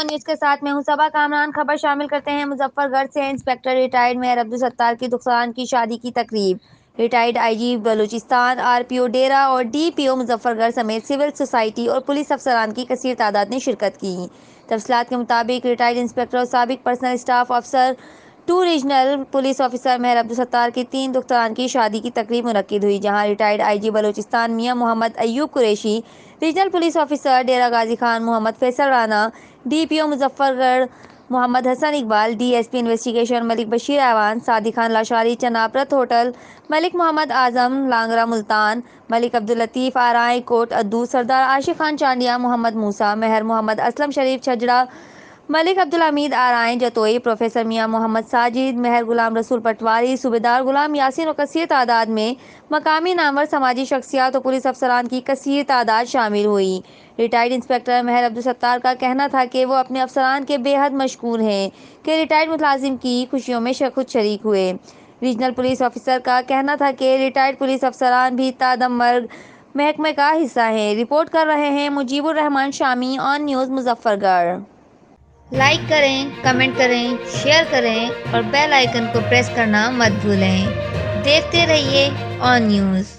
آن news کے ساتھ میں ہوں صبا کامران۔ خبر شامل کرتے ہیں مظفر گڑھ سے انسپکٹر ریٹائرڈ مہر عبدالستار کی دختران کی شادی کی تقریب۔ ریٹائرڈ آئی جی بلوچستان، آر پی او ڈیرہ اور ڈی پی او مظفر گڑھ سمیت سول سوسائٹی اور پولیس افسران کی کثیر تعداد نے شرکت کی۔ تفصیلات کے مطابق ریٹائرڈ انسپکٹر اور سابق پرسنل اسٹاف افسر 2 ریجنل پولیس آفیسر مہر عبدالستار کی 3 دختران کی شادی کی تقریب منعقد ہوئی، جہاں ریٹائرڈ آئی G Balochistan Mian Muhammad Ayub Qureshi, regional police officer Dera Ghazi Khan Muhammad Faisal Rana, D P O Muzaffargarh Muhammad Hassan Iqbal, D S P investigation Malik Bashir Awan, Sadiq Khan Lashari چناپرت ہوٹل، ملک محمد اعظم لانگرہ ملتان، ملک عبداللطیف آرائیں کوٹ ادو، سردار عاشق خان چانڈیہ محمد موسیٰ، مہر محمد اسلم شریف چھجڑا، ملک عبدالحمید آرائیں جتوئی، پروفیسر میاں محمد ساجد، مہر غلام رسول پٹواری، صوبیدار غلام یاسین اور کثیر تعداد میں مقامی نامور سماجی شخصیات اور پولیس افسران کی کثیر تعداد شامل ہوئی۔ ریٹائرڈ انسپکٹر مہر عبدالستار کا کہنا تھا کہ وہ اپنے افسران کے بے حد مشکور ہیں کہ ریٹائرڈ ملازم کی خوشیوں میں خود شریک ہوئے۔ ریجنل پولیس آفیسر کا کہنا تھا کہ ریٹائرڈ پولیس افسران بھی تا دم مرگ محکمے کا حصہ ہیں۔ رپورٹ کر رہے ہیں مجیب الرحمان شامی، آن نیوز مظفر گڑھ۔ لائک کریں، کمنٹ کریں، شیئر کریں اور بیل آئیکن کو پریس کرنا مت بھولیں۔ دیکھتے رہیے آن نیوز۔